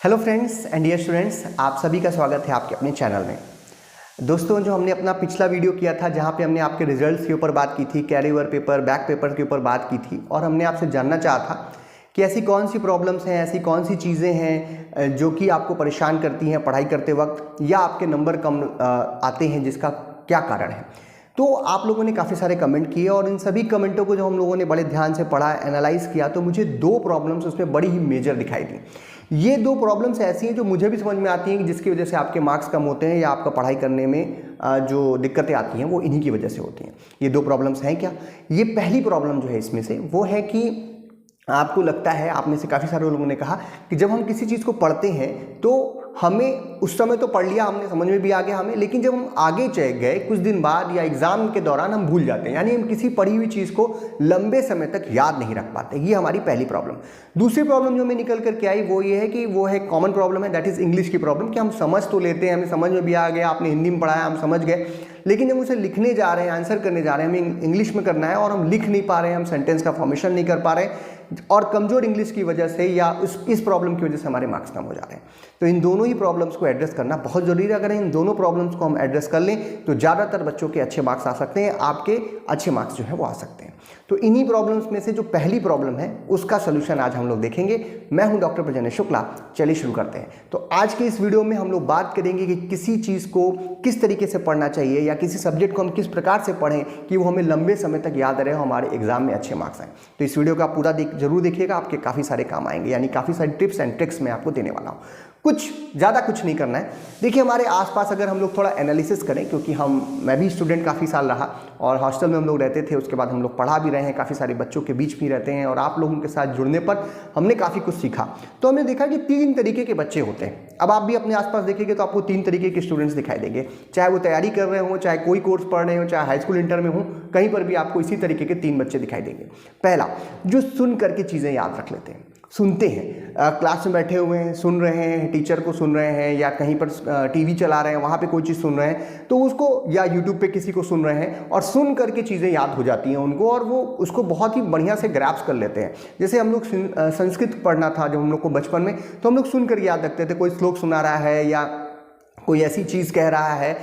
Hello friends and dear students, आप सभी का स्वागत है आपके अपने चैनल में। दोस्तों, जो हमने अपना पिछला वीडियो किया था जहां पे हमने आपके रिजल्ट्स के ऊपर बात की थी, carry over paper, back paper के ऊपर बात की थी और हमने आपसे जानना चाहा था कि ऐसी कौन सी प्रॉब्लम्स हैं, ऐसी कौन सी चीज़ें हैं जो कि आपको परेशान करती हैं पढ़ाई करते वक्त या आपके नंबर कम आते हैं, जिसका क्या कारण है। तो आप लोगों ने काफ़ी सारे कमेंट किए और इन सभी कमेंटों को जब हम लोगों ने बड़े ध्यान से पढ़ा, एनालाइज किया, तो मुझे दो प्रॉब्लम्स उसमें बड़ी ही मेजर दिखाई दी। ये दो प्रॉब्लम्स ऐसी हैं जो मुझे भी समझ में आती हैं कि जिसकी वजह से आपके मार्क्स कम होते हैं या आपका पढ़ाई करने में जो दिक्कतें आती हैं वो इन्हीं की वजह से होती हैं। ये दो प्रॉब्लम्स हैं क्या? ये पहली प्रॉब्लम जो है इसमें से वो है कि आपको लगता है, आप में से काफ़ी सारे लोगों ने कहा कि जब हम किसी चीज़ को पढ़ते हैं तो हमें उस समय तो पढ़ लिया हमने, समझ में भी आ गया हमें, लेकिन जब हम आगे चले गए कुछ दिन बाद या एग्जाम के दौरान हम भूल जाते हैं, यानी हम किसी पढ़ी हुई चीज़ को लंबे समय तक याद नहीं रख पाते। ये हमारी पहली प्रॉब्लम। दूसरी प्रॉब्लम जो हमें निकल करके आई वो ये है कि वो है कॉमन प्रॉब्लम है, दैट इज़ इंग्लिश की प्रॉब्लम, कि हम समझ तो लेते हैं, हमें समझ में भी आ गया, आपने हिंदी में पढ़ाया, हम समझ गए, लेकिन जब उसे लिखने जा रहे हैं, आंसर करने जा रहे हैं, हमें इंग्लिश में करना है और हम लिख नहीं पा रहे हैं, हम सेंटेंस का फॉर्मेशन नहीं कर पा रहे और कमज़ोर इंग्लिश की वजह से या इस प्रॉब्लम की वजह से हमारे मार्क्स कम हो जा रहे हैं। तो इन दोनों ही प्रॉब्लम्स को एड्रेस करना बहुत ज़रूरी है। अगर इन दोनों प्रॉब्लम्स को हम एड्रेस कर लें तो ज़्यादातर बच्चों के अच्छे मार्क्स आ सकते हैं, आपके अच्छे मार्क्स जो है वो आ सकते हैं। तो इन्हीं प्रॉब्लम्स में से जो पहली प्रॉब्लम है उसका सोल्यूशन आज हम लोग देखेंगे। मैं हूं डॉक्टर प्रजनेश शुक्ला। चलिए शुरू करते हैं। तो आज के इस वीडियो में हम लोग बात करेंगे कि किसी चीज़ को किस तरीके से पढ़ना चाहिए या किसी सब्जेक्ट को हम किस प्रकार से पढ़ें कि वो हमें लंबे समय तक याद रहे, हमारे एग्जाम में अच्छे मार्क्स आएँ। तो इस वीडियो का पूरा जरूर देखिएगा, आपके काफ़ी सारे काम आएंगे, यानी काफ़ी सारी टिप्स एंड ट्रिक्स मैं आपको देने वाला हूँ। ज़्यादा कुछ नहीं करना है। देखिए, हमारे आसपास अगर हम लोग थोड़ा एनालिसिस करें, क्योंकि मैं भी स्टूडेंट काफ़ी साल रहा और हॉस्टल में हम लोग रहते थे, उसके बाद हम लोग पढ़ा भी रहे हैं, काफ़ी सारे बच्चों के बीच भी रहते हैं और आप लोगों के साथ जुड़ने पर हमने काफ़ी कुछ सीखा। तो हमने देखा कि 3 तरीके के बच्चे होते हैं। अब आप भी अपने आसपास देखेंगे तो आपको 3 तरीके के स्टूडेंट्स दिखाई देंगे, चाहे वो तैयारी कर रहे हों, चाहे कोई कोर्स पढ़ रहे हो, चाहे हाई स्कूल इंटर में हो, कहीं पर भी आपको इसी तरीके के 3 बच्चे दिखाई देंगे। पहला, जो सुन करके चीज़ें याद रख लेते हैं, सुनते हैं, क्लास में बैठे हुए हैं, सुन रहे हैं, टीचर को सुन रहे हैं या कहीं पर टीवी चला रहे हैं, वहाँ पे कोई चीज़ सुन रहे हैं तो उसको, या यूट्यूब पे किसी को सुन रहे हैं और सुन करके चीज़ें याद हो जाती हैं उनको और वो उसको बहुत ही बढ़िया से ग्रैप्स कर लेते हैं। जैसे हम लोग संस्कृत पढ़ना था जब हम लोग को बचपन में, तो हम लोग सुन कर याद रखते थे, कोई श्लोक सुना रहा है या कोई ऐसी चीज़ कह रहा है,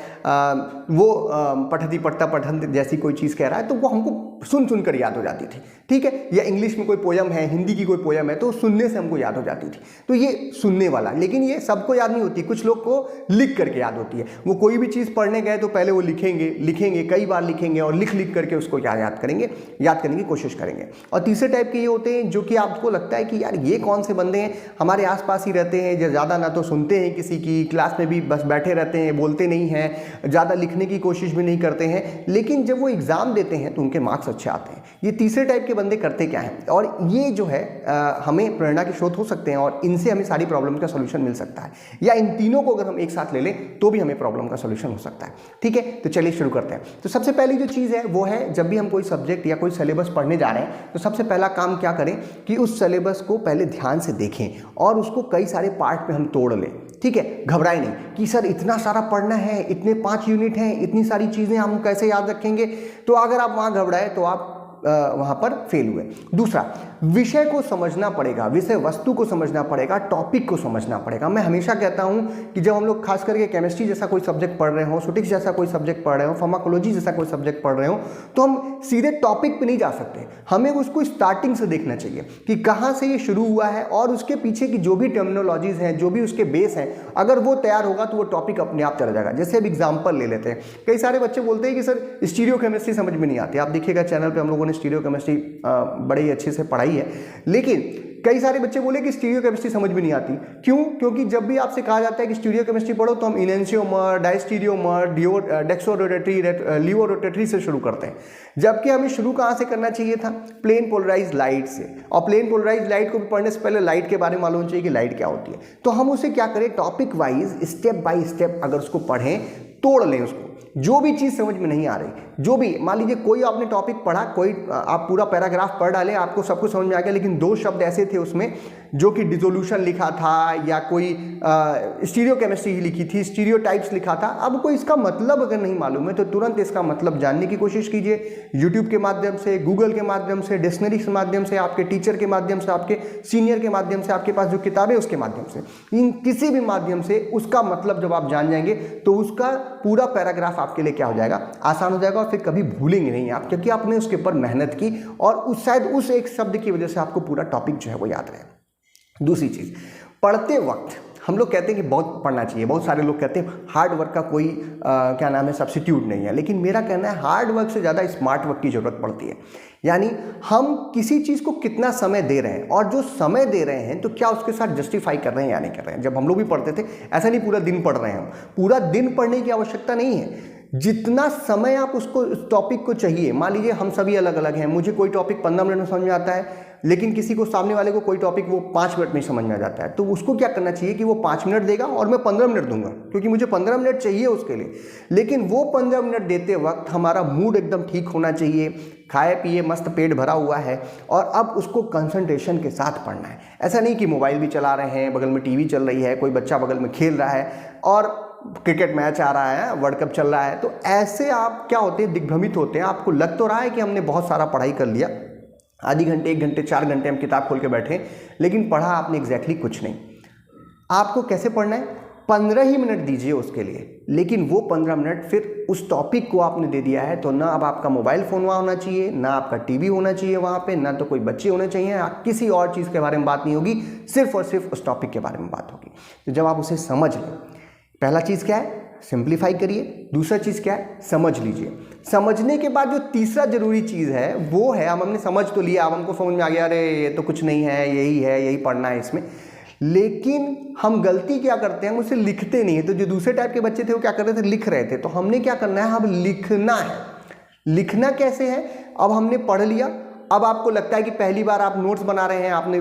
पठती पढ़ता पठन जैसी कोई चीज़ कह रहा है, तो वो हमको सुन कर याद हो जाती थी, ठीक है। या इंग्लिश में कोई पोयम है, हिंदी की कोई पोयम है, तो सुनने से हमको याद हो जाती थी। तो ये सुनने वाला, लेकिन ये सबको याद नहीं होती, कुछ लोग को लिख करके याद होती है। वो कोई भी चीज़ पढ़ने गए तो पहले वो लिखेंगे, कई बार लिखेंगे और लिख करके उसको याद करने की कोशिश करेंगे। और तीसरे टाइप के ये होते हैं जो कि आपको लगता है कि यार ये कौन से बंदे हैं, हमारे आसपास ही रहते हैं, जो ज़्यादा ना तो सुनते हैं किसी की, क्लास में भी बस बैठे रहते हैं, बोलते नहीं हैं, ज़्यादा लिखने की कोशिश भी नहीं करते हैं, लेकिन जब वो एग्ज़ाम देते हैं तो उनके मार्क्स अच्छे आते हैं। ये तीसरे टाइप के बंदे करते क्या हैं, और ये जो है हमें प्रेरणा के स्रोत हो सकते हैं और इनसे हमें सारी प्रॉब्लम का सोल्यूशन मिल सकता है, या इन तीनों को अगर हम एक साथ ले लें तो भी हमें प्रॉब्लम का सोल्यूशन हो सकता है, ठीक है। तो चलिए शुरू करते हैं। तो सबसे पहली जो चीज़ है वो है, जब भी हम कोई सब्जेक्ट या कोई सिलेबस पढ़ने जा रहे हैं तो सबसे पहला काम क्या करें कि उस सिलेबस को पहले ध्यान से देखें और उसको कई सारे पार्ट में हम तोड़ लें, ठीक है। घबराए नहीं कि सर इतना सारा पढ़ना है, इतने 5 यूनिट हैं, इतनी सारी चीज़ें हम कैसे याद रखेंगे। तो अगर आप वहाँ घबराए तो आप वहाँ पर फेल हुए। दूसरा, विषय को समझना पड़ेगा, विषय वस्तु को समझना पड़ेगा, टॉपिक को समझना पड़ेगा। मैं हमेशा कहता हूँ कि जब हम लोग खास करके केमिस्ट्री जैसा कोई सब्जेक्ट पढ़ रहे हो, स्टैटिस्टिक्स जैसा कोई सब्जेक्ट पढ़ रहे हो, फार्माकोलॉजी जैसा कोई सब्जेक्ट पढ़ रहे हो, तो हम सीधे टॉपिक पे नहीं जा सकते, हमें उसको स्टार्टिंग से देखना चाहिए कि कहाँ से ये शुरू हुआ है और उसके पीछे की जो भी टर्मिनोलॉजीज हैं, जो भी उसके बेस हैं, अगर वो तैयार होगा तो वो टॉपिक अपने आप चला जाएगा। जैसे अब एग्जाम्पल ले लेते हैं, कई सारे बच्चे बोलते हैं कि सर स्टीरियो केमिस्ट्री समझ में नहीं आती। आप देखिएगा चैनल पर हम लोगों ने स्टीरियो केमिस्ट्री बड़े ही अच्छे से पढ़ाई है, लेकिन कई सारे बच्चे बोले कि स्टीरियो केमिस्ट्री समझ में नहीं आती। क्यों? क्योंकि जब भी आपसे कहा जाता है कि स्टीरियो केमिस्ट्री पढ़ो तो हम इनैंशियोमर, डायस्टीरियोमर, डेक्सोरोटेटरी, लिवोरोटेटरी से शुरू करते हैं, जबकि हमें शुरू कहाँ से करना चाहिए था? प्लेन पोलराइज लाइट से। और प्लेन पोलराइज लाइट को भी पढ़ने से पहले लाइट के बारे में मालूम चाहिए कि लाइट क्या होती है। तो हम उसे क्या करें, topic wise, step by step अगर उसको पढ़ें, तोड़ लें उसको, जो भी चीज़ समझ में नहीं आ रही, जो भी मान लीजिए कोई आपने टॉपिक पढ़ा, कोई आप पूरा पैराग्राफ पढ़ डाले, आपको सब कुछ समझ में आ गया, लेकिन 2 शब्द ऐसे थे उसमें जो कि डिसोल्यूशन लिखा था या कोई स्टीरियोकेमिस्ट्री ही लिखी थी, स्टीरियोटाइप्स लिखा था। अब कोई इसका मतलब अगर नहीं मालूम है तो तुरंत इसका मतलब जानने की कोशिश कीजिए, यूट्यूब के माध्यम से, गूगल के माध्यम से, डिक्शनरी के माध्यम से, आपके टीचर के माध्यम से, आपके सीनियर के माध्यम से, आपके पास जो किताबें उसके माध्यम से, इन किसी भी माध्यम से उसका मतलब जब आप जान जाएंगे तो उसका पूरा पैराग्राफ आपके लिए क्या हो जाएगा, आसान हो जाएगा, और फिर कभी भूलेंगे नहीं आप, क्योंकि आपने उसके ऊपर मेहनत की और शायद उस एक शब्द की वजह से आपको पूरा टॉपिक जो है वो याद रहे। दूसरी चीज़, पढ़ते वक्त हम लोग कहते हैं कि बहुत पढ़ना चाहिए, बहुत सारे लोग कहते हैं हार्ड वर्क का कोई क्या नाम है सब्स्टिट्यूट नहीं है, लेकिन मेरा कहना है हार्ड वर्क से ज़्यादा स्मार्ट वर्क की ज़रूरत पड़ती है। यानी हम किसी चीज़ को कितना समय दे रहे हैं, और जो समय दे रहे हैं तो क्या उसके साथ जस्टिफाई कर रहे हैं या नहीं कर रहे हैं। जब हम लोग भी पढ़ते थे ऐसा नहीं पूरा दिन पढ़ रहे हैं, हम पूरा दिन पढ़ने की आवश्यकता नहीं है, जितना समय आप उसको टॉपिक को चाहिए। मान लीजिए हम सभी अलग अलग हैं, मुझे कोई टॉपिक 15 मिनट में समझ में आता है, लेकिन किसी को सामने वाले को कोई टॉपिक वो 5 मिनट में समझ में आ जाता है, तो उसको क्या करना चाहिए कि वो 5 मिनट देगा और मैं 15 मिनट दूंगा, क्योंकि मुझे 15 मिनट चाहिए उसके लिए। लेकिन वो 15 मिनट देते वक्त हमारा मूड एकदम ठीक होना चाहिए, खाए पिए मस्त पेट भरा हुआ है, और अब उसको कंसंट्रेशन के साथ पढ़ना है। ऐसा नहीं कि मोबाइल भी चला रहे हैं, बगल में टीवी चल रही है, कोई बच्चा बगल में खेल रहा है और क्रिकेट मैच आ रहा है, वर्ल्ड कप चल रहा है, तो ऐसे आप क्या होते हैं, दिग्भ्रमित होते हैं। आपको लग तो रहा है कि हमने बहुत सारा पढ़ाई कर लिया, आधी घंटे 1 घंटे 4 घंटे हम किताब खोल के बैठे, लेकिन पढ़ा आपने एग्जैक्टली कुछ नहीं। आपको कैसे पढ़ना है, 15 ही मिनट दीजिए उसके लिए, लेकिन वो 15 मिनट फिर उस टॉपिक को आपने दे दिया है तो ना अब आपका मोबाइल फ़ोन वहाँ होना चाहिए, ना आपका टीवी होना चाहिए वहाँ पे, ना तो कोई बच्चे होने चाहिए, किसी और चीज़ के बारे में बात नहीं होगी, सिर्फ और सिर्फ उस टॉपिक के बारे में बात होगी। तो जब आप उसे समझ लें, पहला चीज़ क्या है, सिंप्लीफाई करिए। दूसरा चीज़ क्या है, समझ लीजिए। समझने के बाद जो तीसरा जरूरी चीज़ है वो है, अब हमने समझ तो लिया, अब हमको समझ में आ गया अरे ये तो कुछ नहीं है, यही पढ़ना है इसमें, लेकिन हम गलती क्या करते हैं, हम उसे लिखते नहीं है। तो जो दूसरे टाइप के बच्चे थे वो क्या कर रहे थे, लिख रहे थे। तो हमने क्या करना है, अब लिखना है। लिखना कैसे है, अब हमने पढ़ लिया, अब आपको लगता है कि पहली बार आप नोट्स बना रहे हैं, आपने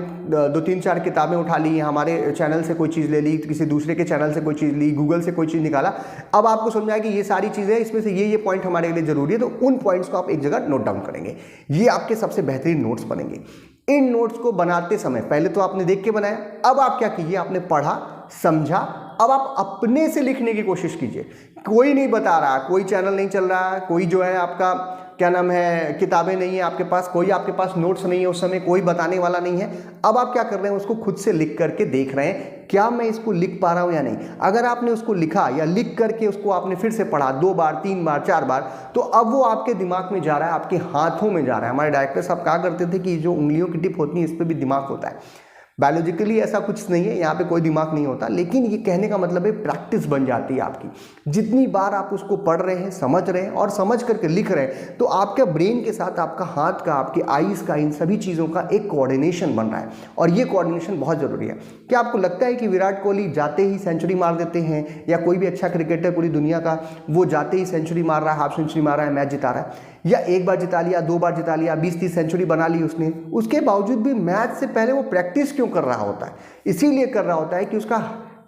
2 3 4 किताबें उठा ली, हमारे चैनल से कोई चीज़ ले ली, किसी दूसरे के चैनल से कोई चीज़ ली, गूगल से कोई चीज़ निकाला, अब आपको समझ आया कि ये सारी चीज़ें, इसमें से ये पॉइंट हमारे लिए ज़रूरी है, तो उन पॉइंट्स को आप एक जगह नोट डाउन करेंगे। ये आपके सबसे बेहतरीन नोट्स बनेंगे। इन नोट्स को बनाते समय पहले तो आपने देख के बनाया, अब आप क्या कीजिए, आपने पढ़ा, समझा, अब आप अपने से लिखने की कोशिश कीजिए। कोई नहीं बता रहा, कोई चैनल नहीं चल रहा, कोई जो है आपका क्या नाम है किताबें नहीं है आपके पास, कोई आपके पास नोट्स नहीं है, उस समय कोई बताने वाला नहीं है। अब आप क्या कर रहे हैं, उसको खुद से लिख करके देख रहे हैं क्या मैं इसको लिख पा रहा हूं या नहीं। अगर आपने उसको लिखा या लिख करके उसको आपने फिर से पढ़ा 2 बार 3 बार 4 बार, तो अब वो आपके दिमाग में जा रहा है, आपके हाथों में जा रहा है। हमारे डायरेक्टर साहब कहा करते थे कि जो उंगलियों की टिप होती है इस पर भी दिमाग होता है। बायोलॉजिकली ऐसा कुछ नहीं है, यहाँ पे कोई दिमाग नहीं होता, लेकिन ये कहने का मतलब है प्रैक्टिस बन जाती है आपकी। जितनी बार आप उसको पढ़ रहे हैं, समझ रहे हैं और समझ करके लिख रहे हैं, तो आपके ब्रेन के साथ आपका हाथ का, आपकी आईज का, इन सभी चीज़ों का एक कोऑर्डिनेशन बन रहा है, और ये कोऑर्डिनेशन बहुत ज़रूरी है। क्या आपको लगता है कि विराट कोहली जाते ही सेंचुरी मार देते हैं, या कोई भी अच्छा क्रिकेटर पूरी दुनिया का वो जाते ही सेंचुरी मार रहा है, हाफ सेंचुरी मार रहा है, मैच जिता रहा है, या 1 बार जिता लिया, 2 बार जिता लिया, 20-30 सेंचुरी बना ली उसने, उसके बावजूद भी मैच से पहले वो प्रैक्टिस क्यों कर रहा होता है? इसीलिए कर रहा होता है कि उसका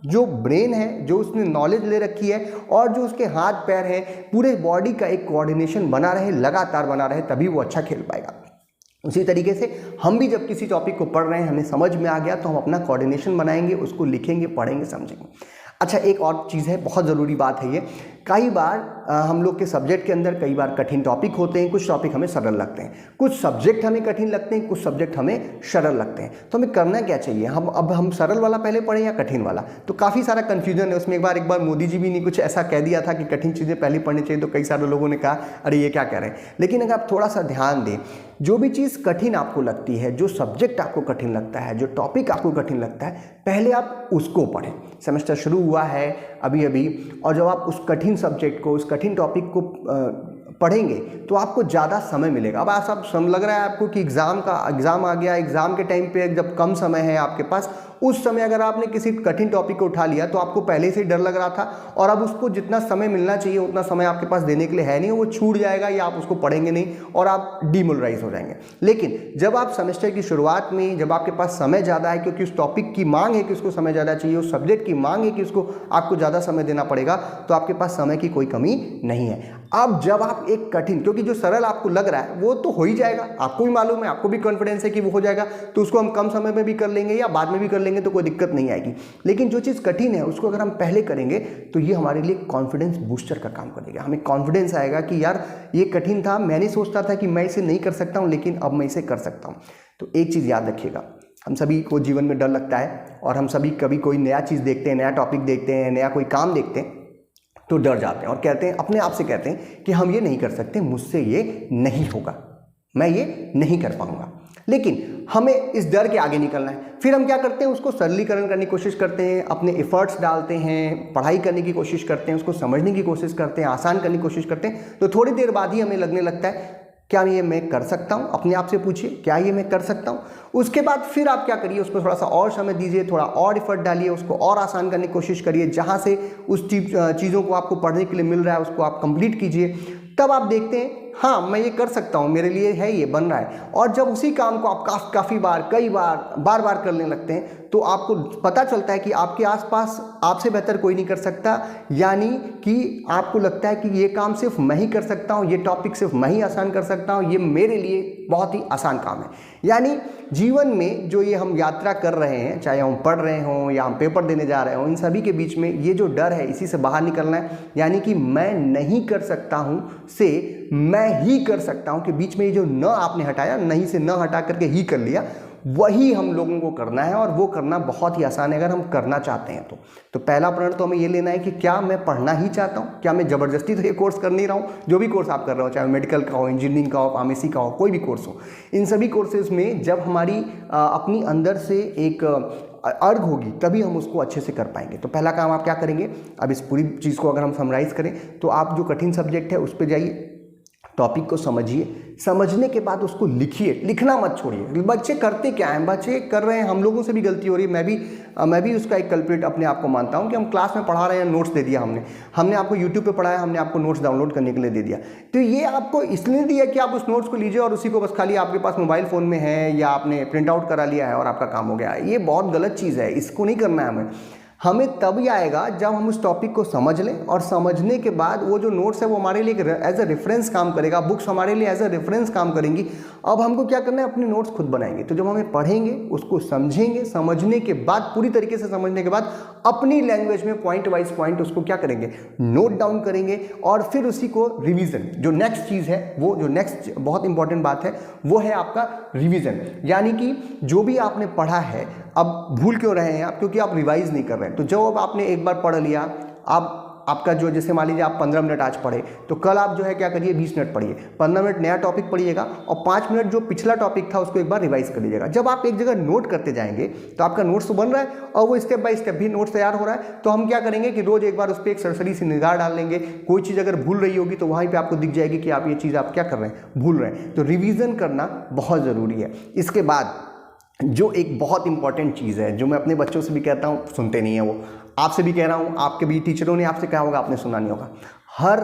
जो ब्रेन है, जो उसने नॉलेज ले रखी है, और जो उसके हाथ पैर हैं, पूरे बॉडी का एक कोऑर्डिनेशन बना रहे, लगातार बना रहे, तभी वो अच्छा खेल पाएगा। उसी तरीके से हम भी जब किसी टॉपिक को पढ़ रहे हैं, हमें समझ में आ गया, तो हम अपना कोऑर्डिनेशन बनाएंगे, उसको लिखेंगे, पढ़ेंगे, समझेंगे। अच्छा, एक और चीज़ है, बहुत ज़रूरी बात है ये। कई बार हम लोग के सब्जेक्ट के अंदर कई बार कठिन टॉपिक होते हैं, कुछ टॉपिक हमें सरल लगते हैं, कुछ सब्जेक्ट हमें कठिन लगते हैं, कुछ सब्जेक्ट हमें सरल लगते हैं। तो हमें करना क्या चाहिए, हम सरल वाला पहले पढ़ें या कठिन वाला? तो काफ़ी सारा कन्फ्यूजन है उसमें। एक बार मोदी जी भी नहीं कुछ ऐसा कह दिया था कि कठिन चीज़ें पहले पढ़नी चाहिए, तो कई सारे लोगों ने कहा अरे ये क्या कह रहे हैं। लेकिन अगर आप थोड़ा सा ध्यान दें, जो भी चीज़ कठिन आपको लगती है, जो सब्जेक्ट आपको कठिन लगता है, जो टॉपिक आपको कठिन लगता है, पहले आप उसको पढ़ें। सेमेस्टर शुरू हुआ है अभी, और जब आप उस कठिन सब्जेक्ट को, उस कठिन टॉपिक को पढ़ेंगे तो आपको ज़्यादा समय मिलेगा। अब लग रहा है आपको कि एग्ज़ाम आ गया, एग्ज़ाम के टाइम पे जब कम समय है आपके पास, उस समय अगर आपने किसी कठिन टॉपिक को उठा लिया तो आपको पहले से ही डर लग रहा था और अब उसको जितना समय मिलना चाहिए उतना समय आपके पास देने के लिए है नहीं, वो छूट जाएगा या आप उसको पढ़ेंगे नहीं और आप डिमोरलाइज हो जाएंगे। लेकिन जब आप सेमेस्टर की शुरुआत में, जब आपके पास समय ज़्यादा है क्योंकि उस टॉपिक की मांग है कि उसको समय ज़्यादा चाहिए, उस सब्जेक्ट की मांग है कि उसको आपको ज़्यादा समय देना पड़ेगा, तो आपके पास समय की कोई कमी नहीं है। अब जब आप एक कठिन, क्योंकि जो सरल आपको लग रहा है वो तो हो ही जाएगा, आपको भी मालूम है, आपको भी कॉन्फिडेंस है कि वो हो जाएगा, तो उसको हम कम समय में भी कर लेंगे या बाद में भी कर लेंगे तो कोई दिक्कत नहीं आएगी। लेकिन जो चीज़ कठिन है उसको अगर हम पहले करेंगे तो ये हमारे लिए कॉन्फिडेंस बूस्टर का काम करेगा। हमें कॉन्फिडेंस आएगा कि यार ये कठिन था, मैं नहीं सोचता था कि मैं इसे नहीं कर सकता हूँ, लेकिन अब मैं इसे कर सकता हूँ। तो एक चीज़ याद रखिएगा, हम सभी को जीवन में डर लगता है और हम सभी कभी कोई नया चीज़ देखते हैं, नया टॉपिक देखते हैं, नया कोई काम देखते हैं तो डर जाते हैं और कहते हैं, अपने आप से कहते हैं कि हम ये नहीं कर सकते, मुझसे ये नहीं होगा, मैं ये नहीं कर पाऊंगा। लेकिन हमें इस डर के आगे निकलना है। फिर हम क्या करते हैं, उसको सरलीकरण करने की कोशिश करते हैं, अपने एफर्ट्स डालते हैं, पढ़ाई करने की कोशिश करते हैं, उसको समझने की कोशिश करते हैं, आसान करने की कोशिश करते हैं। तो थोड़ी देर बाद ही हमें लगने लगता है क्या ये मैं कर सकता हूँ। अपने आप से पूछिए क्या ये मैं कर सकता हूँ। उसके बाद फिर आप क्या करिए, उसको थोड़ा सा और समय दीजिए, थोड़ा और एफर्ट डालिए, उसको और आसान करने की कोशिश करिए। जहाँ से उस चीज़ों को आपको पढ़ने के लिए मिल रहा है उसको आप कंप्लीट कीजिए। तब आप देखते हैं हाँ मैं ये कर सकता हूँ, मेरे लिए है, ये बन रहा है। और जब उसी काम को आप काफ़ी बार, कई बार करने लगते हैं तो आपको पता चलता है कि आपके आसपास आपसे बेहतर कोई नहीं कर सकता, यानी कि आपको लगता है कि ये काम सिर्फ मैं ही कर सकता हूँ, ये टॉपिक सिर्फ मैं ही आसान कर सकता हूँ, ये मेरे लिए बहुत ही आसान काम है। यानी जीवन में जो ये हम यात्रा कर रहे हैं, चाहे हम पढ़ रहे हों या हम पेपर देने जा रहे हों, इन सभी के बीच में ये जो डर है इसी से बाहर निकलना है। यानी कि मैं नहीं कर सकता हूँ से मैं ही कर सकता हूँ के बीच में ये जो न आपने हटाया, नहीं से न हटा करके ही कर लिया, वही हम लोगों को करना है। और वो करना बहुत ही आसान है अगर हम करना चाहते हैं तो पहला प्रण तो हमें ये लेना है कि क्या मैं पढ़ना ही चाहता हूँ, क्या मैं ज़बरदस्ती तो ये कोर्स कर नहीं रहा हूँ। जो भी कोर्स आप कर रहे हो, चाहे मेडिकल का हो, इंजीनियरिंग का हो, फार्मेसी का हो, कोई भी कोर्स हो, इन सभी कोर्सेज में जब हमारी अपनी अंदर से एक अर्घ होगी तभी हम उसको अच्छे से कर पाएंगे। तो पहला काम आप क्या करेंगे, अब इस पूरी चीज़ को अगर हम समराइज़ करें तो आप जो कठिन सब्जेक्ट है उस पर जाइए, टॉपिक को समझिए, समझने के बाद उसको लिखिए, लिखना मत छोड़िए। बच्चे करते क्या हैं, बच्चे कर रहे हैं, हम लोगों से भी गलती हो रही है, मैं भी उसका एक कल्प्रिट अपने आप को मानता हूं कि हम क्लास में पढ़ा रहे हैं, नोट्स दे दिया हमने आपको यूट्यूब पे पढ़ाया, हमने आपको नोट्स डाउनलोड करने के लिए दे दिया। तो ये आपको इसलिए दिया कि आप उस नोट्स को लीजिए और उसी को बस खाली आपके पास मोबाइल फ़ोन में है या आपने प्रिंट आउट करा लिया है और आपका काम हो गया है। ये बहुत गलत चीज़ है, इसको नहीं करना है हमें तभी आएगा जब हम उस टॉपिक को समझ लें और समझने के बाद वो जो नोट्स है वो हमारे लिए एज अ रेफरेंस काम करेगा, बुक्स हमारे लिए एज अ रेफरेंस काम करेंगी। अब हमको क्या करना है, अपने नोट्स खुद बनाएंगे। तो जब हमें पढ़ेंगे, उसको समझेंगे, समझने के बाद पूरी तरीके से समझने के बाद अपनी लैंग्वेज में पॉइंट वाइज पॉइंट उसको क्या करेंगे, नोट डाउन करेंगे और फिर उसी को रिवीजन, जो नेक्स्ट चीज़ है, वो जो नेक्स्ट बहुत इंपॉर्टेंट बात है वो है आपका रिवीजन। यानी कि जो भी आपने पढ़ा है, अब भूल क्यों रहे हैं आप, क्योंकि आप रिवाइज नहीं कर रहे हैं। तो जब आपने एक बार पढ़ लिया, आपका जो, जैसे मान लीजिए आप 15 मिनट आज पढ़े तो कल आप जो है क्या करिए, 20 मिनट पढ़िए, 15 मिनट नया टॉपिक पढ़िएगा और 5 मिनट जो पिछला टॉपिक था उसको एक बार रिवाइज कर लीजिएगा। जब आप एक जगह नोट करते जाएंगे तो आपका नोट्स तो बन रहा है और वो स्टेप बाय स्टेप भी नोट्स तैयार हो रहा है। तो हम क्या करेंगे कि रोज एक बार उस पर एक सरसरी सी निगाह डाल लेंगे। कोई चीज़ अगर भूल रही होगी तो वहीं पर आपको दिख जाएगी कि आप ये चीज़ आप क्या कर रहे हैं, भूल रहे हैं। तो रिविज़न करना बहुत ज़रूरी है। इसके बाद जो एक बहुत इंपॉर्टेंट चीज़ है, जो मैं अपने बच्चों से भी कहता हूँ, सुनते नहीं है वो, आपसे भी कह रहा हूँ, आपके भी टीचरों ने आपसे कहा होगा, आपने सुना नहीं होगा। हर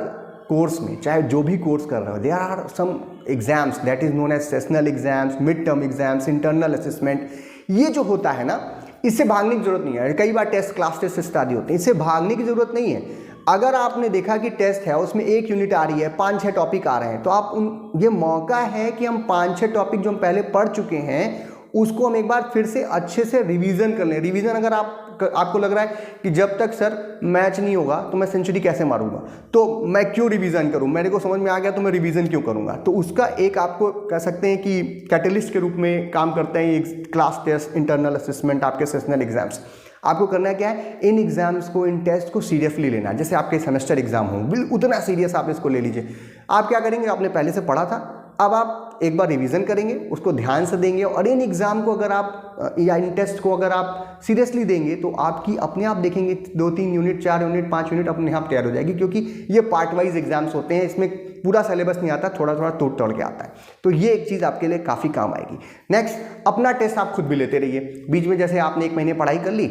कोर्स में, चाहे जो भी कोर्स कर रहे हो, there are some exams that is known as sessional exams, mid term exams, internal assessment. ये जो होता है ना, इससे भागने की जरूरत नहीं है। कई बार टेस्ट, क्लास टेस्ट इत्यादि होते हैं, इससे भागने की जरूरत नहीं है। अगर आपने देखा कि टेस्ट है, उसमें 1 यूनिट आ रही है, 5-6 टॉपिक आ रहे हैं, तो आप ये मौका है कि हम 5-6 टॉपिक जो हम पहले पढ़ चुके हैं उसको हम एक बार फिर से अच्छे से रिवीजन कर लें। रिवीजन अगर आपको लग रहा है कि जब तक सर मैच नहीं होगा तो मैं सेंचुरी कैसे मारूंगा, तो मैं क्यों रिवीजन करूं, मेरे को समझ में आ गया तो मैं रिवीजन क्यों करूंगा, तो उसका एक आपको कह सकते हैं कि कैटलिस्ट के रूप में काम करते हैं ये क्लास टेस्ट, इंटरनल असेसमेंट, आपके सेशनल एग्जाम्स। आपको करना क्या है, इन एग्जाम्स को, इन टेस्ट को सीरियसली लेना है। जैसे आपके सेमेस्टर एग्जाम हो, बिल्कुल उतना सीरियस आप इसको ले लीजिए। आप क्या करेंगे, आपने पहले से पढ़ा था, अब आप एक बार रिवीजन करेंगे, उसको ध्यान से देंगे और इन एग्जाम को अगर आप या इन टेस्ट को अगर आप सीरियसली देंगे तो आपकी अपने आप देखेंगे 2-3 यूनिट, 4 यूनिट, 5 यूनिट अपने आप तैयार हो जाएगी। क्योंकि ये पार्ट वाइज एग्जाम्स होते हैं, इसमें पूरा सिलेबस नहीं आता, थोड़ा थोड़ा तोड़ तोड़ के आता है। तो ये एक चीज़ आपके लिए काफ़ी काम आएगी। नेक्स्ट, अपना टेस्ट आप खुद भी लेते रहिए। बीच में जैसे आपने 1 महीने पढ़ाई कर ली,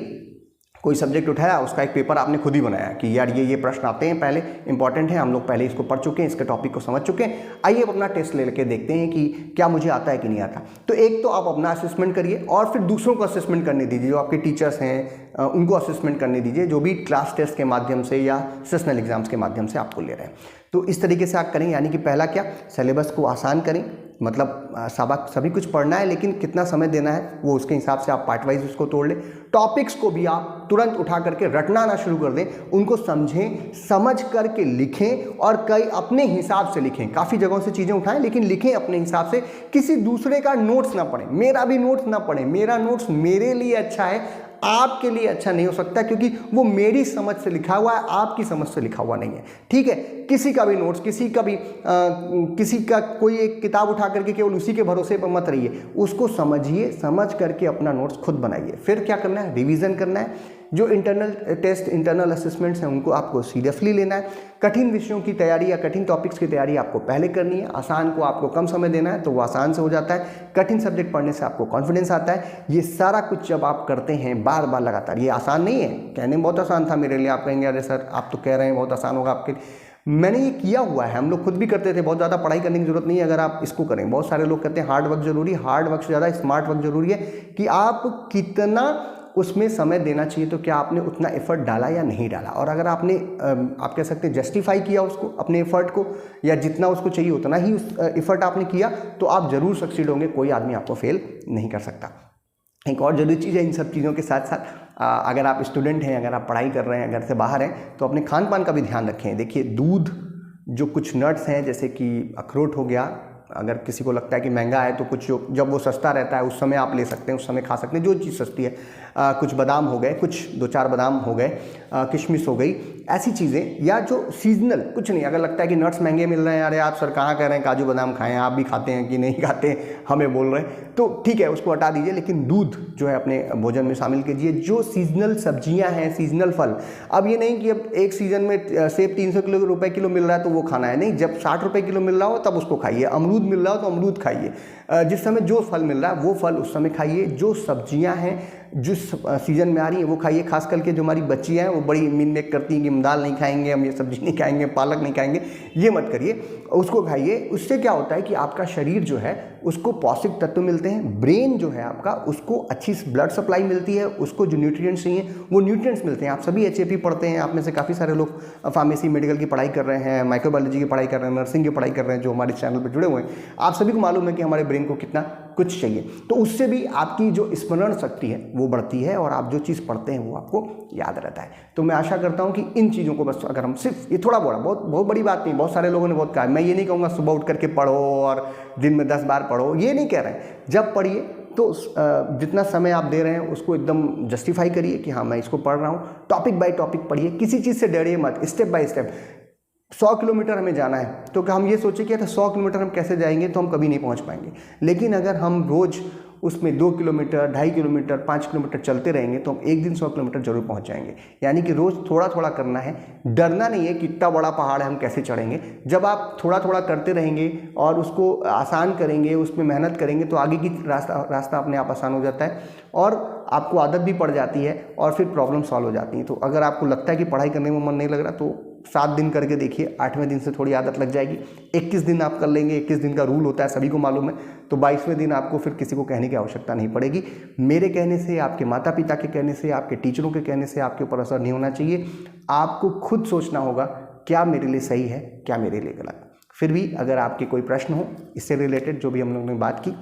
कोई सब्जेक्ट उठाया, उसका एक पेपर आपने खुद ही बनाया कि यार ये प्रश्न आते हैं, पहले इंपॉर्टेंट है, हम लोग पहले इसको पढ़ चुके हैं, इसके टॉपिक को समझ चुके हैं, आइए अपना टेस्ट लेके देखते हैं कि क्या मुझे आता है कि नहीं आता। तो एक तो आप अपना असेसमेंट करिए और फिर दूसरों को असेसमेंट करने दीजिए, जो आपके टीचर्स हैं उनको असेसमेंट करने दीजिए, जो भी क्लास टेस्ट के माध्यम से या सेशनल एग्जाम्स के माध्यम से आपको ले रहे हैं। तो इस तरीके से आप करें, यानी कि पहला क्या, सिलेबस को आसान करें, मतलब सभी कुछ पढ़ना है लेकिन कितना समय देना है वो उसके हिसाब से आप पार्ट वाइज उसको तोड़ लें। टॉपिक्स को भी आप तुरंत उठा करके रटना ना शुरू कर दें, उनको समझें, समझ करके लिखें और कई अपने हिसाब से लिखें। काफ़ी जगहों से चीज़ें उठाएं लेकिन लिखें अपने हिसाब से, किसी दूसरे का नोट्स ना पढ़ें, मेरा भी नोट्स ना पढ़ें। मेरा नोट्स मेरे लिए अच्छा है, आपके लिए अच्छा नहीं हो सकता, क्योंकि वो मेरी समझ से लिखा हुआ है, आपकी समझ से लिखा हुआ नहीं है। ठीक है, किसी का भी नोट्स, किसी का कोई एक किताब उठा करके केवल उसी के भरोसे पर मत रहिए, उसको समझिए, समझ करके अपना नोट्स खुद बनाइए। फिर क्या करना है, रिवीजन करना है। जो इंटरनल टेस्ट, इंटरनल असेसमेंट्स हैं उनको आपको सीरियसली लेना है। कठिन विषयों की तैयारी या कठिन टॉपिक्स की तैयारी आपको पहले करनी है। आसान को आपको कम समय देना है तो वो आसान से हो जाता है। कठिन सब्जेक्ट पढ़ने से आपको कॉन्फिडेंस आता है। ये सारा कुछ जब आप करते हैं बार बार लगातार, ये आसान नहीं है, कहने में बहुत आसान था मेरे लिए, आप कहेंगे अरे सर आप तो कह रहे हैं बहुत आसान होगा आपके, मैंने ये किया हुआ है, हम लोग खुद भी करते थे। बहुत ज़्यादा पढ़ाई करने की जरूरत नहीं है अगर आप इसको करें। बहुत सारे लोग कहते हैं हार्ड वर्क जरूरी, हार्ड वर्क से ज़्यादा स्मार्ट वर्क जरूरी है कि आप कितना उसमें समय देना चाहिए, तो क्या आपने उतना एफर्ट डाला या नहीं डाला। और अगर आपने आप कह सकते हैं जस्टिफाई किया उसको, अपने एफर्ट को, या जितना उसको चाहिए उतना ही उस एफर्ट आपने किया, तो आप ज़रूर सक्सीड होंगे, कोई आदमी आपको फेल नहीं कर सकता। एक और जरूरी चीज़ है इन सब चीज़ों के साथ साथ, अगर आप स्टूडेंट हैं, अगर आप पढ़ाई कर रहे हैं, घर से बाहर हैं, तो अपने खान पान का भी ध्यान रखें। देखिए दूध, जो कुछ नट्स हैं जैसे कि अखरोट हो गया, अगर किसी को लगता है कि महंगा है तो कुछ जब वो सस्ता रहता है उस समय आप ले सकते हैं, उस समय खा सकते हैं जो चीज़ सस्ती है। कुछ बादाम हो गए, कुछ 2-4 बादाम हो गए, किशमिश हो गई, ऐसी चीज़ें, या जो सीजनल कुछ नहीं। अगर लगता है कि नट्स महंगे मिल रहे हैं, अरे आप सर कहाँ कह रहे हैं काजू बादाम खाएं, आप भी खाते हैं कि नहीं खाते हैं, हमें बोल रहे हैं, तो ठीक है उसको हटा दीजिए, लेकिन दूध जो है अपने भोजन में शामिल कीजिए। जो सीजनल सब्जियां हैं, सीजनल फल, अब ये नहीं कि अब एक सीजन में सेब 300 रुपए किलो मिल रहा है तो वो खाना है, नहीं, जब 60 रुपए किलो मिल रहा हो तब उसको खाइए। अमरूद मिल रहा हो तो अमरूद खाइए, जिस समय जो फल मिल रहा है वो फल उस समय खाइए। जो सब्जियां हैं जिस सीजन में आ रही है वो खाइए। खास करके जो हमारी बच्चियां हैं वो बड़ी मीन मेक करती हैं कि हम दाल नहीं खाएंगे, हम ये सब्जी नहीं खाएंगे, पालक नहीं खाएंगे, ये मत करिए, उसको खाइए। उससे क्या होता है कि आपका शरीर जो है उसको पौष्टिक तत्व मिलते हैं, ब्रेन जो है आपका उसको अच्छी ब्लड सप्लाई मिलती है, उसको जो न्यूट्रिएंट्स चाहिए वो न्यूट्रिएंट्स मिलते हैं। आप सभी HAP पढ़ते हैं, आप में से काफ़ी सारे लोग फार्मेसी मेडिकल की पढ़ाई कर रहे हैं, माइक्रोबायोलॉजी की पढ़ाई कर रहे हैं, नर्सिंग की पढ़ाई कर रहे हैं, जो हमारे चैनल पर जुड़े हुए हैं। आप सभी को मालूम है कि हमारे ब्रेन को कितना कुछ चाहिए, तो उससे भी आपकी जो स्मरण शक्ति है वो बढ़ती है और आप जो चीज़ पढ़ते हैं वो आपको याद रहता है। तो मैं आशा करता हूँ कि इन चीज़ों को बस अगर हम सिर्फ, ये थोड़ा बड़ा बहुत बड़ी बात नहीं, बहुत सारे लोगों ने बहुत कहा, मैं ये नहीं कहूँगा सुबह उठ करके पढ़ो और दिन में 10 बार पढ़ो, ये नहीं कह रहे हैं। जब पढ़िए तो जितना समय आप दे रहे हैं उसको एकदम जस्टिफाई करिए कि हाँ मैं इसको पढ़ रहा हूँ। टॉपिक बाय टॉपिक पढ़िए, किसी चीज़ से डरिए मत, स्टेप बाय स्टेप। 100 किलोमीटर हमें जाना है तो हम ये सोचें कि 100 किलोमीटर हम कैसे जाएंगे, तो हम कभी नहीं पहुंच पाएंगे। लेकिन अगर हम रोज़ उसमें 2 किलोमीटर, 2.5 किलोमीटर, 5 किलोमीटर चलते रहेंगे तो हम एक दिन 100 किलोमीटर जरूर पहुंच जाएंगे। यानी कि रोज़ थोड़ा थोड़ा करना है, डरना नहीं है कि इतना बड़ा पहाड़ है हम कैसे चढ़ेंगे। जब आप थोड़ा थोड़ा करते रहेंगे और उसको आसान करेंगे, उसमें मेहनत करेंगे, तो आगे की रास्ता अपने आप आसान हो जाता है और आपको आदत भी पड़ जाती है और फिर प्रॉब्लम सॉल्व हो जाती है। तो अगर आपको लगता है कि पढ़ाई करने में मन नहीं लग रहा तो 7 दिन करके देखिए, 8वें दिन से थोड़ी आदत लग जाएगी। 21 दिन आप कर लेंगे, 21 दिन का रूल होता है, सभी को मालूम है। तो 22वें दिन आपको फिर किसी को कहने की आवश्यकता नहीं पड़ेगी। मेरे कहने से, आपके माता पिता के कहने से, आपके टीचरों के कहने से आपके ऊपर असर नहीं होना चाहिए। आपको खुद सोचना होगा क्या मेरे लिए सही है, क्या मेरे लिए गलत। फिर भी अगर आपके कोई प्रश्न हो इससे रिलेटेड, जो भी हम लोगों ने बात की,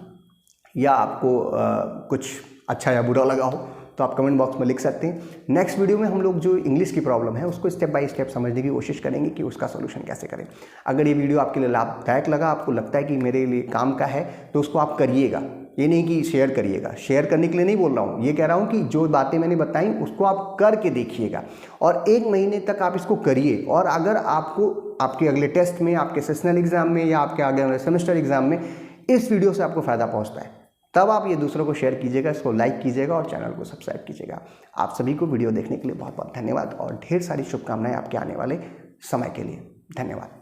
या आपको कुछ अच्छा या बुरा लगा हो, तो आप कमेंट बॉक्स में लिख सकते हैं। नेक्स्ट वीडियो में हम लोग जो इंग्लिश की प्रॉब्लम है उसको स्टेप बाय स्टेप समझने की कोशिश करेंगे कि उसका सोल्यूशन कैसे करें। अगर ये वीडियो आपके लिए लाभदायक लगा, आपको लगता है कि मेरे लिए काम का है, तो उसको आप करिएगा। ये नहीं कि शेयर करिएगा, शेयर करने के लिए नहीं बोल रहा हूँ, ये कह रहा हूँ कि जो बातें मैंने बताई उसको आप करके देखिएगा और 1 महीने तक आप इसको करिए। और अगर आपको आपके अगले टेस्ट में, आपके सेशनल एग्जाम में या आपके अगले सेमेस्टर एग्जाम में इस वीडियो से आपको फ़ायदा पहुँचता है, तब आप ये दूसरों को शेयर कीजिएगा, इसको लाइक कीजिएगा और चैनल को सब्सक्राइब कीजिएगा। आप सभी को वीडियो देखने के लिए बहुत बहुत धन्यवाद और ढेर सारी शुभकामनाएं आपके आने वाले समय के लिए। धन्यवाद।